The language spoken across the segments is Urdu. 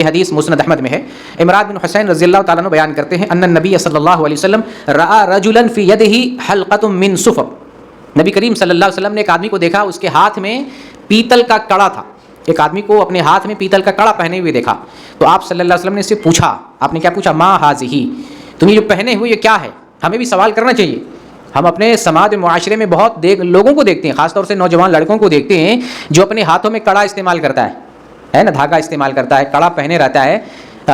حدیث مسند احمد میں ہے، عمران بن حسین رضی اللہ تعالیٰ عنہ بیان کرتے ہیں ان النبی صلی اللہ علیہ وسلم رأى رجلا فی یدہ حلقۃ من صفر، نبی کریم صلی اللہ علیہ وسلم نے ایک آدمی کو دیکھا، اس کے ہاتھ میں پیتل کا کڑا تھا، ایک آدمی کو اپنے ہاتھ میں پیتل کا کڑا پہنے ہوئے دیکھا، تو آپ صلی اللہ علیہ وسلم نے اس سے پوچھا، آپ نے کیا پوچھا؟ ما ھذہ، تم یہ جو پہنے ہوئے یہ کیا ہے؟ ہمیں بھی سوال کرنا چاہیے، ہم اپنے سماج معاشرے میں بہت لوگوں کو دیکھتے ہیں، خاص طور سے نوجوان لڑکوں کو دیکھتے ہیں جو اپنے ہاتھوں میں کڑا استعمال کرتا ہے نا، دھاگا استعمال کرتا ہے، کڑا پہنے رہتا ہے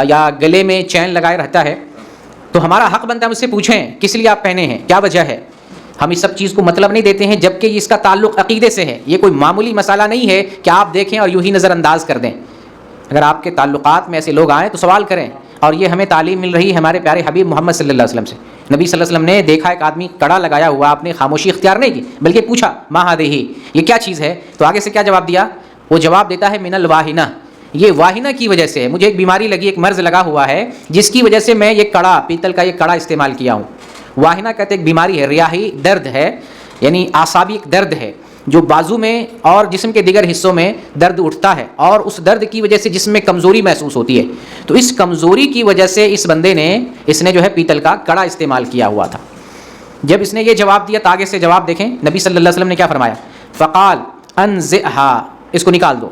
یا گلے میں چین لگائے رہتا ہے، تو ہمارا حق بنتا ہے مجھ سے پوچھیں کس لیے آپ پہنے ہیں، کیا وجہ ہے؟ ہم اس سب چیز کو مطلب نہیں دیتے ہیں، جبکہ اس کا تعلق عقیدے سے ہے، یہ کوئی معمولی مسئلہ نہیں ہے کہ آپ دیکھیں اور یوں ہی نظر انداز کر دیں، اگر آپ کے تعلقات میں ایسے لوگ آئیں تو سوال کریں، اور یہ ہمیں تعلیم مل رہی ہے ہمارے پیارے حبیب محمد صلی اللہ علیہ وسلم سے، نبی صلی اللہ علیہ وسلم نے دیکھا ایک آدمی کڑا لگایا ہوا، آپ نے خاموشی اختیار نہیں کی بلکہ پوچھا ما ھذہ، یہ کیا چیز ہے؟ تو آگے سے کیا جواب دیا؟ وہ جواب دیتا ہے من الواہنہ، یہ واہنہ کی وجہ سے مجھے ایک بیماری لگی، ایک مرض لگا ہوا ہے جس کی وجہ سے میں یہ کڑا، پیتل کا یہ کڑا استعمال کیا ہوں۔ واہنہ کہتے ایک بیماری ہے، ریاحی درد ہے، یعنی اعصابی ایک درد ہے جو بازو میں اور جسم کے دیگر حصوں میں درد اٹھتا ہے، اور اس درد کی وجہ سے جسم میں کمزوری محسوس ہوتی ہے، تو اس کمزوری کی وجہ سے اس بندے نے جو ہے پیتل کا کڑا استعمال کیا ہوا تھا۔ جب اس نے یہ جواب دیا تو آگے سے جواب دیکھیں نبی صلی اللہ علیہ وسلم نے کیا فرمایا؟ فقال انزعھا، اس کو نکال دو۔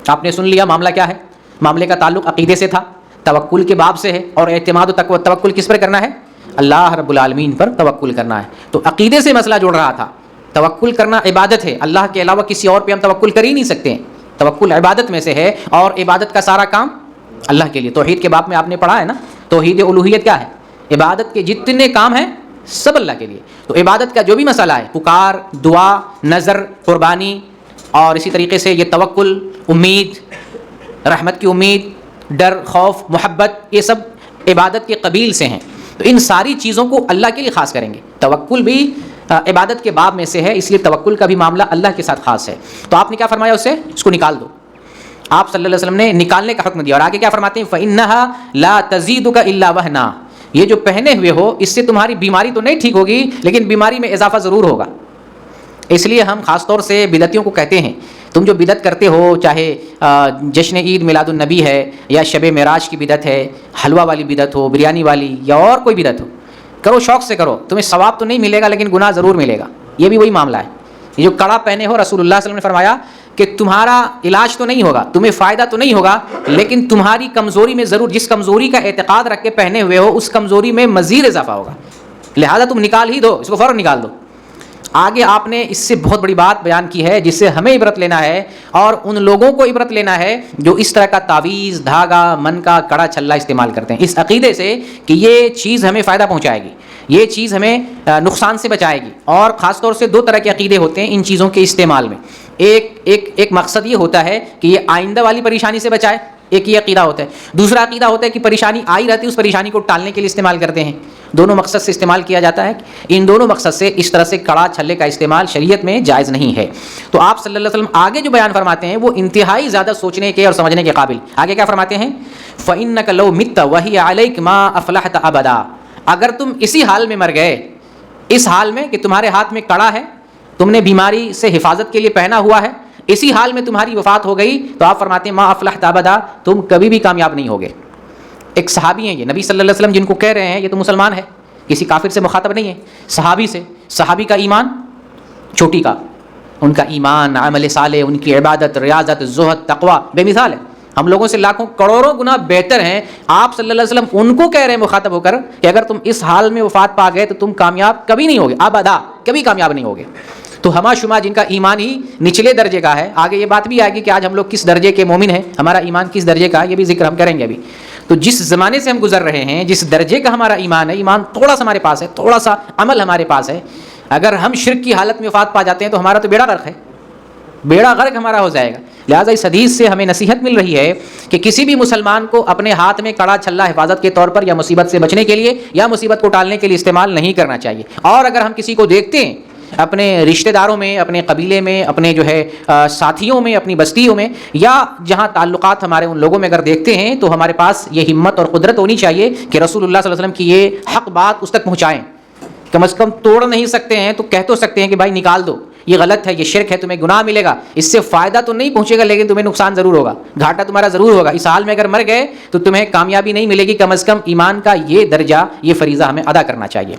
آپ نے سن لیا معاملہ کیا ہے، معاملے کا تعلق عقیدے سے تھا، توکل کے باب سے ہے، اور اعتماد و تقوی، توکل کس پر کرنا ہے؟ اللہ رب العالمین پر توکل کرنا ہے، تو عقیدے سے مسئلہ جڑ رہا تھا۔ توکل کرنا عبادت ہے، اللہ کے علاوہ کسی اور پہ ہم توکل کر ہی نہیں سکتے ہیں، توکل عبادت میں سے ہے، اور عبادت کا سارا کام اللہ کے لیے۔ توحید کے باب میں آپ نے پڑھا ہے نا، توحید الوہیت کیا ہے؟ عبادت کے جتنے کام ہیں سب اللہ کے لیے، تو عبادت کا جو بھی مسئلہ ہے، پکار، دعا، نظر، قربانی، اور اسی طریقے سے یہ توکل، امید، رحمت کی امید، ڈر، خوف، محبت، یہ سب عبادت کے قبیل سے ہیں، تو ان ساری چیزوں کو اللہ کے لیے خاص کریں گے۔ توکل بھی عبادت کے باب میں سے ہے، اس لیے توکل کا بھی معاملہ اللہ کے ساتھ خاص ہے۔ تو آپ نے کیا فرمایا اس سے؟ اس کو نکال دو۔ آپ صلی اللہ علیہ وسلم نے نکالنے کا حکم دیا، اور آگے کیا فرماتے ہیں؟ فَإِنَّهَا لَا تَزِيدُكَ إِلَّا وَهْنًا، یہ جو پہنے ہوئے ہو اس سے تمہاری بیماری تو نہیں ٹھیک ہوگی لیکن بیماری میں اضافہ ضرور ہوگا۔ اس لیے ہم خاص طور سے بدعتیوں کو کہتے ہیں، تم جو بدعت کرتے ہو، چاہے جشن عید میلاد النبی ہے یا شب معراج کی بدعت ہے، حلوہ والی بدعت ہو، بریانی والی، یا اور کوئی بدعت ہو، کرو شوق سے کرو، تمہیں ثواب تو نہیں ملے گا لیکن گناہ ضرور ملے گا۔ یہ بھی وہی معاملہ ہے، یہ جو کڑا پہنے ہو، رسول اللہ صلی اللہ علیہ وسلم نے فرمایا کہ تمہارا علاج تو نہیں ہوگا، تمہیں فائدہ تو نہیں ہوگا، لیکن تمہاری کمزوری میں ضرور، جس کمزوری کا اعتقاد رکھ کے پہنے ہوئے ہو اس کمزوری میں مزید اضافہ ہوگا، لہذا تم نکال ہی دو، اس کو فوراً نکال دو۔ آگے آپ نے اس سے بہت بڑی بات بیان کی ہے جس سے ہمیں عبرت لینا ہے، اور ان لوگوں کو عبرت لینا ہے جو اس طرح کا تعویذ، دھاگا، من کا کڑا چھلا استعمال کرتے ہیں، اس عقیدے سے کہ یہ چیز ہمیں فائدہ پہنچائے گی، یہ چیز ہمیں نقصان سے بچائے گی۔ اور خاص طور سے دو طرح کے عقیدے ہوتے ہیں ان چیزوں کے استعمال میں، ایک مقصد یہ ہوتا ہے کہ یہ آئندہ والی پریشانی سے بچائے، ایک یہ عقیدہ ہوتا ہے، دوسرا عقیدہ ہوتا ہے کہ پریشانی آئی رہتی ہے، اس پریشانی کو ٹالنے کے لیے استعمال کرتے ہیں۔ دونوں مقصد سے استعمال کیا جاتا ہے، ان دونوں مقصد سے اس طرح سے کڑا چھلے کا استعمال شریعت میں جائز نہیں ہے۔ تو آپ صلی اللہ علیہ وسلم آگے جو بیان فرماتے ہیں وہ انتہائی زیادہ سوچنے کے اور سمجھنے کے قابل۔ آگے کیا فرماتے ہیں؟ فَإِنَّكَ لَوْ مِتَّ وَهِيَ عَلَيْكَ مَا أَفْلَحْتَ أَبَدًا، اگر تم اسی حال میں مر گئے، اس حال میں کہ تمہارے ہاتھ میں کڑا ہے، تم نے بیماری سے حفاظت کے لیے پہنا ہوا ہے، اسی حال میں تمہاری وفات ہو گئی، تو آپ فرماتے ہیں ما افلحت ابدا، تم کبھی بھی کامیاب نہیں ہوگے۔ ایک صحابی ہیں، یہ نبی صلی اللہ علیہ وسلم جن کو کہہ رہے ہیں یہ تو مسلمان ہے، کسی کافر سے مخاطب نہیں ہے، صحابی سے، صحابی کا ایمان چھوٹی کا، ان کا ایمان، عمل صالح، ان کی عبادت، ریاضت، زہد، تقوی بے مثال ہے، ہم لوگوں سے لاکھوں کروڑوں گنا بہتر ہیں۔ آپ صلی اللہ علیہ وسلم ان کو کہہ رہے ہیں مخاطب ہو کر کہ اگر تم اس حال میں وفات پا گئے تو تم کامیاب کبھی نہیں ہوگے، ابدا کبھی کامیاب نہیں ہوگے۔ تو ہما شما جن کا ایمان ہی نچلے درجے کا ہے، آگے یہ بات بھی آئے گی کہ آج ہم لوگ کس درجے کے مومن ہیں، ہمارا ایمان کس درجے کا ہے، یہ بھی ذکر ہم کریں گے ابھی۔ تو جس زمانے سے ہم گزر رہے ہیں، جس درجے کا ہمارا ایمان ہے، ایمان تھوڑا سا ہمارے پاس ہے، تھوڑا سا عمل ہمارے پاس ہے، اگر ہم شرک کی حالت میں وفات پا جاتے ہیں تو ہمارا تو بیڑا غرق ہے، بیڑا غرق ہمارا ہو جائے گا۔ لہٰذا اس حدیث سے ہمیں نصیحت مل رہی ہے کہ کسی بھی مسلمان کو اپنے ہاتھ میں کڑا چھلا حفاظت کے طور پر یا مصیبت سے بچنے کے لیے یا مصیبت کو ٹالنے کے لیے استعمال نہیں کرنا چاہیے۔ اور اگر ہم کسی کو دیکھتے ہیں اپنے رشتہ داروں میں، اپنے قبیلے میں، اپنے جو ہے ساتھیوں میں، اپنی بستیوں میں، یا جہاں تعلقات ہمارے ان لوگوں میں اگر دیکھتے ہیں، تو ہمارے پاس یہ ہمت اور قدرت ہونی چاہیے کہ رسول اللہ صلی اللہ علیہ وسلم کی یہ حق بات اس تک پہنچائیں۔ کم از کم توڑ نہیں سکتے ہیں تو کہہ تو سکتے ہیں کہ بھائی نکال دو، یہ غلط ہے، یہ شرک ہے، تمہیں گناہ ملے گا، اس سے فائدہ تو نہیں پہنچے گا لیکن تمہیں نقصان ضرور ہوگا، گھاٹا تمہارا ضرور ہوگا، اس حال میں اگر مر گئے تو تمہیں کامیابی نہیں ملے گی، کم از کم ایمان کا یہ درجہ، یہ فریضہ ہمیں ادا کرنا چاہیے۔